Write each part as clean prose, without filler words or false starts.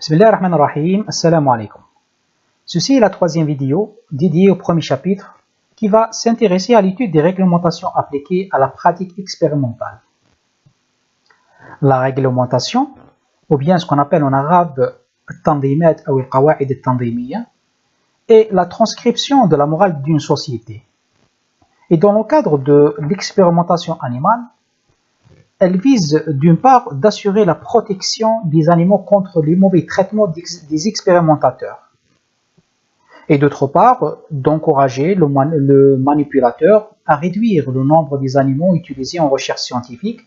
Bismillah ar-Rahman ar-Rahim, assalamu alaikum. Ceci est la troisième vidéo dédiée au premier chapitre qui va s'intéresser à l'étude des réglementations appliquées à la pratique expérimentale. La réglementation, ou bien ce qu'on appelle en arabe al-tandimat ou al-qawa'id al-tandimiyya, est la transcription de la morale d'une société. Et dans le cadre de l'expérimentation animale, elle vise d'une part d'assurer la protection des animaux contre les mauvais traitements des expérimentateurs et d'autre part d'encourager le manipulateur à réduire le nombre des animaux utilisés en recherche scientifique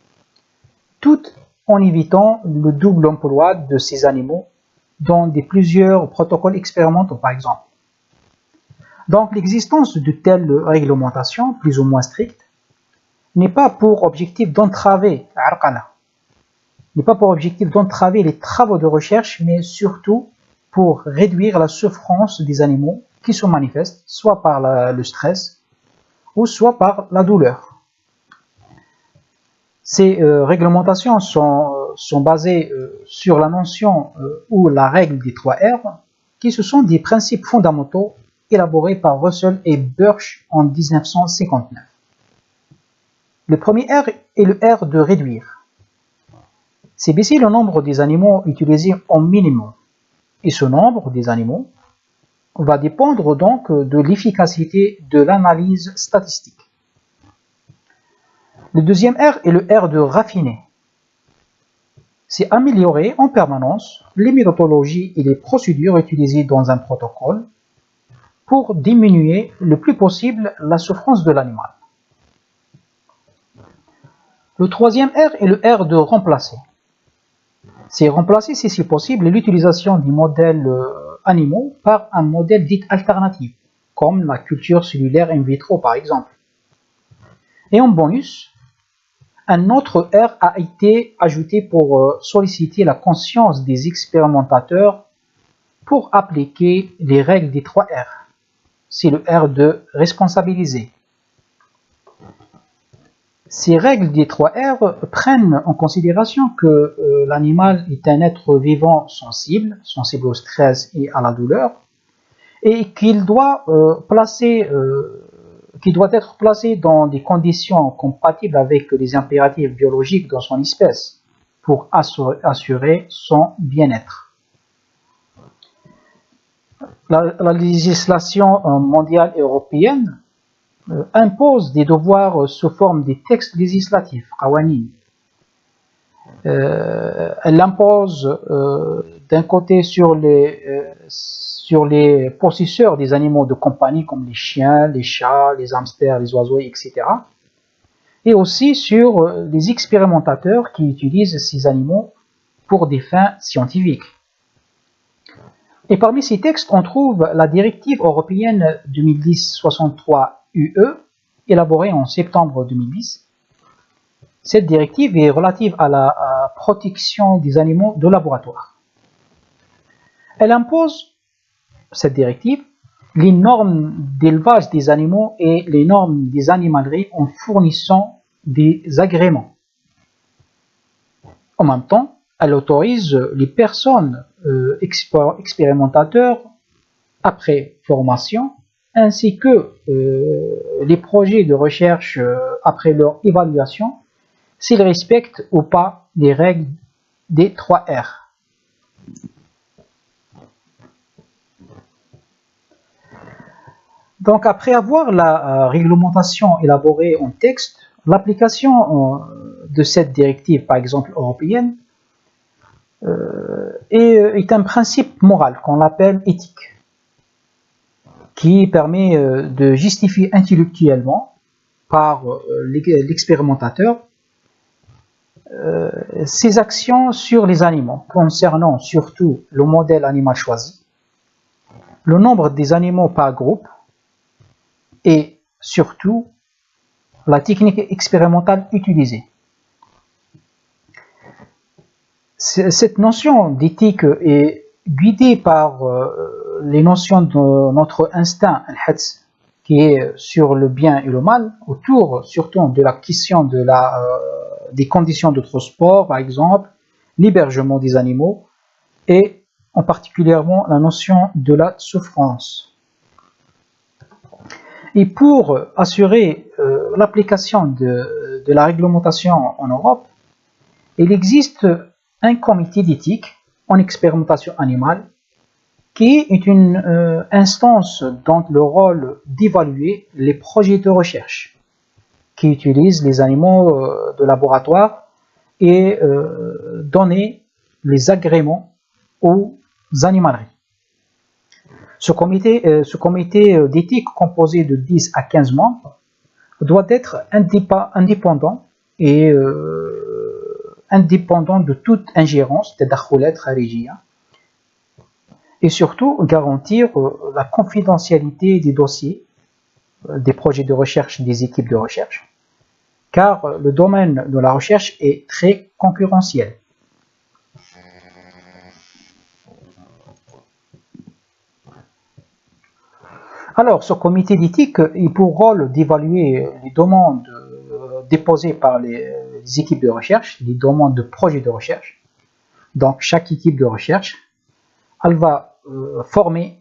tout en évitant le double emploi de ces animaux dans plusieurs protocoles expérimentaux par exemple. Donc l'existence de telles réglementations plus ou moins strictes n'est pas pour objectif d'entraver les travaux de recherche, mais surtout pour réduire la souffrance des animaux qui se manifestent soit par le stress ou soit par la douleur. Ces réglementations sont basées sur la notion ou la règle des 3 R, qui ce sont des principes fondamentaux élaborés par Russell et Birch en 1959. Le premier R est le R de réduire. C'est baisser le nombre des animaux utilisés au minimum. Et ce nombre des animaux va dépendre donc de l'efficacité de l'analyse statistique. Le deuxième R est le R de raffiner. C'est améliorer en permanence les méthodologies et les procédures utilisées dans un protocole pour diminuer le plus possible la souffrance de l'animal. Le troisième R est le R de remplacer. C'est remplacer, si c'est possible, l'utilisation des modèles animaux par un modèle dit alternatif, comme la culture cellulaire in vitro par exemple. Et en bonus, un autre R a été ajouté pour solliciter la conscience des expérimentateurs pour appliquer les règles des 3 R. C'est le R de responsabiliser. Ces règles des 3 R prennent en considération que l'animal est un être vivant sensible au stress et à la douleur, et qu'il doit être placé dans des conditions compatibles avec les impératifs biologiques dans son espèce pour assurer son bien-être. La législation mondiale et européenne impose des devoirs sous forme de textes législatifs, qawanin. Elle impose d'un côté sur les possesseurs des animaux de compagnie comme les chiens, les chats, les hamsters, les oiseaux, etc. Et aussi sur les expérimentateurs qui utilisent ces animaux pour des fins scientifiques. Et parmi ces textes, on trouve la directive européenne 2010-63/UE, élaborée en septembre 2010. Cette directive est relative à la protection des animaux de laboratoire. Elle impose, cette directive, les normes d'élevage des animaux et les normes des animaleries en fournissant des agréments. En même temps, elle autorise les personnes expérimentateurs après formation, ainsi que les projets de recherche après leur évaluation, s'ils respectent ou pas les règles des 3 R. Donc après avoir la réglementation élaborée en texte, l'application de cette directive, par exemple européenne, est un principe moral qu'on appelle éthique, qui permet de justifier intellectuellement par l'expérimentateur ses actions sur les animaux, concernant surtout le modèle animal choisi, le nombre des animaux par groupe et surtout la technique expérimentale utilisée. Cette notion d'éthique est guidée par les notions de notre instinct, qui est sur le bien et le mal, autour surtout de la question des conditions de transport, par exemple, l'hébergement des animaux et en particulièrement la notion de la souffrance. Et pour assurer l'application de la réglementation en Europe, il existe un comité d'éthique en expérimentation animale qui est une instance dont le rôle d'évaluer les projets de recherche qui utilisent les animaux de laboratoire et donner les agréments aux animaleries. Ce comité d'éthique composé de 10 à 15 membres doit être indépendant et indépendant de toute ingérence des تدخلات خارجية et surtout garantir la confidentialité des dossiers, des projets de recherche des équipes de recherche, car le domaine de la recherche est très concurrentiel. Alors, ce comité d'éthique a pour rôle d'évaluer les demandes déposées par les équipes de recherche, les demandes de projets de recherche. Donc, chaque équipe de recherche, elle va former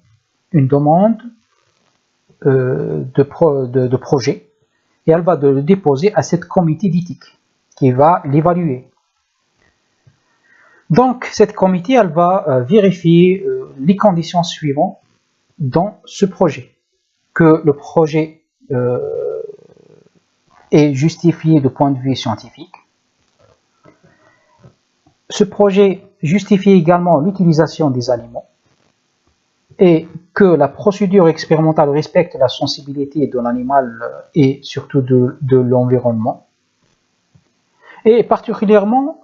une demande de projet et elle va le déposer à ce comité d'éthique qui va l'évaluer. Donc, cette comité, elle va vérifier les conditions suivantes dans ce projet. Que le projet est justifié du point de vue scientifique. Ce projet justifie également l'utilisation des animaux et que la procédure expérimentale respecte la sensibilité de l'animal et surtout de l'environnement. Et particulièrement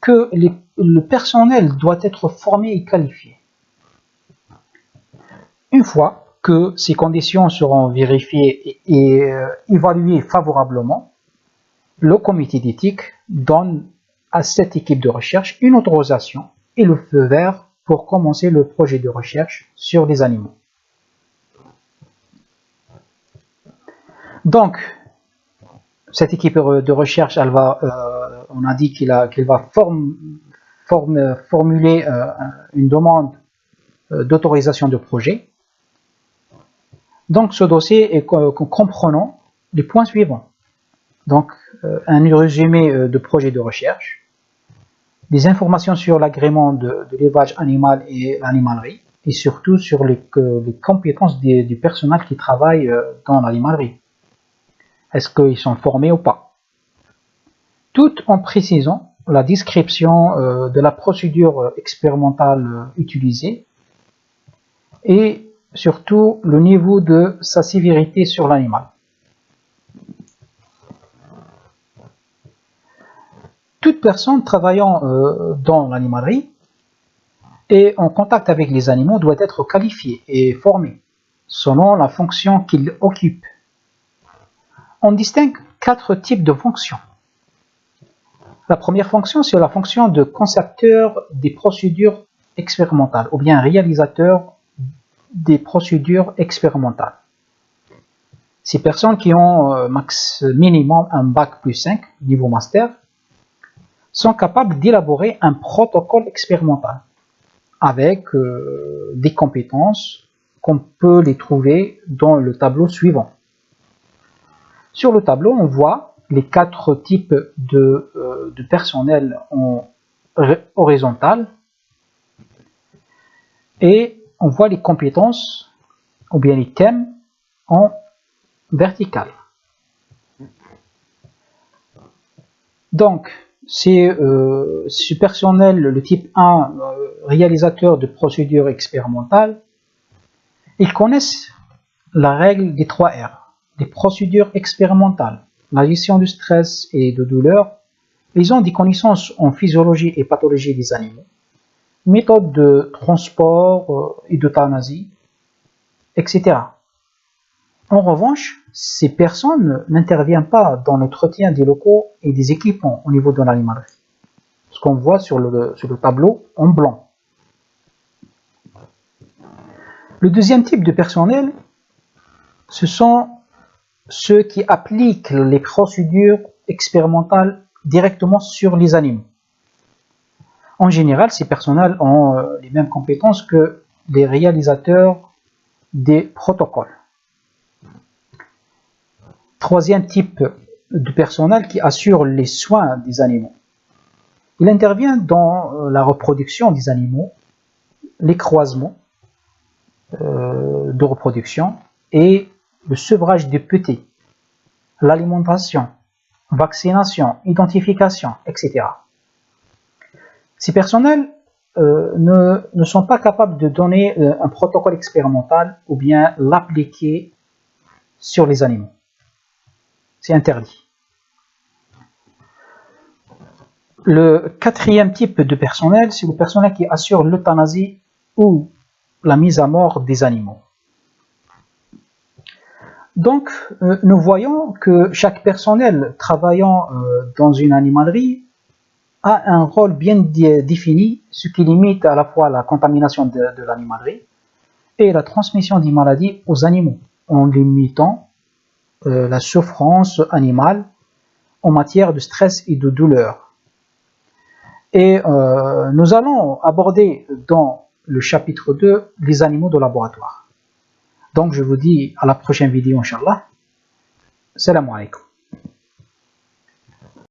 que le personnel doit être formé et qualifié. Une fois que ces conditions seront vérifiées et évaluées favorablement, le comité d'éthique donne à cette équipe de recherche une autorisation et le feu vert pour commencer le projet de recherche sur les animaux. Donc, cette équipe de recherche, elle va, on a dit qu'elle va formuler une demande d'autorisation de projet. Donc, ce dossier est comprenant les points suivants. Donc, un résumé de projet de recherche, des informations sur l'agrément de l'élevage animal et l'animalerie, et surtout sur les compétences du personnel qui travaille dans l'animalerie. Est-ce qu'ils sont formés ou pas? Tout en précisant la description de la procédure expérimentale utilisée et surtout le niveau de sa sévérité sur l'animal. Toute personne travaillant dans l'animalerie et en contact avec les animaux doit être qualifiée et formée selon la fonction qu'il occupe. On distingue 4 types de fonctions. La première fonction, c'est la fonction de concepteur des procédures expérimentales ou bien réalisateur des procédures expérimentales. Ces personnes qui ont minimum un bac plus 5, niveau master, sont capables d'élaborer un protocole expérimental avec des compétences qu'on peut les trouver dans le tableau suivant. Sur le tableau, on voit les 4 types de personnel en horizontal et on voit les compétences ou bien les thèmes en vertical. Donc, c'est ce personnel, le type 1, réalisateur de procédures expérimentales, ils connaissent la règle des 3 R, des procédures expérimentales, la gestion du stress et de douleur. Ils ont des connaissances en physiologie et pathologie des animaux, méthodes de transport et d'euthanasie, etc. En revanche, ces personnes n'interviennent pas dans l'entretien des locaux et des équipements au niveau de l'animalerie. Ce qu'on voit sur le tableau en blanc. Le deuxième type de personnel, ce sont ceux qui appliquent les procédures expérimentales directement sur les animaux. En général, ces personnels ont les mêmes compétences que les réalisateurs des protocoles. Troisième type de personnel qui assure les soins des animaux. Il intervient dans la reproduction des animaux, les croisements de reproduction et le sevrage des petits, l'alimentation, vaccination, identification, etc. Ces personnels ne sont pas capables de donner un protocole expérimental ou bien l'appliquer sur les animaux. C'est interdit. Le quatrième type de personnel, c'est le personnel qui assure l'euthanasie ou la mise à mort des animaux. Donc, nous voyons que chaque personnel travaillant dans une animalerie a un rôle bien défini, ce qui limite à la fois la contamination de l'animalerie et la transmission des maladies aux animaux, en limitant la souffrance animale en matière de stress et de douleur. Et nous allons aborder dans le chapitre 2 les animaux de laboratoire. Donc je vous dis à la prochaine vidéo, Inch'Allah. Salam alaikum.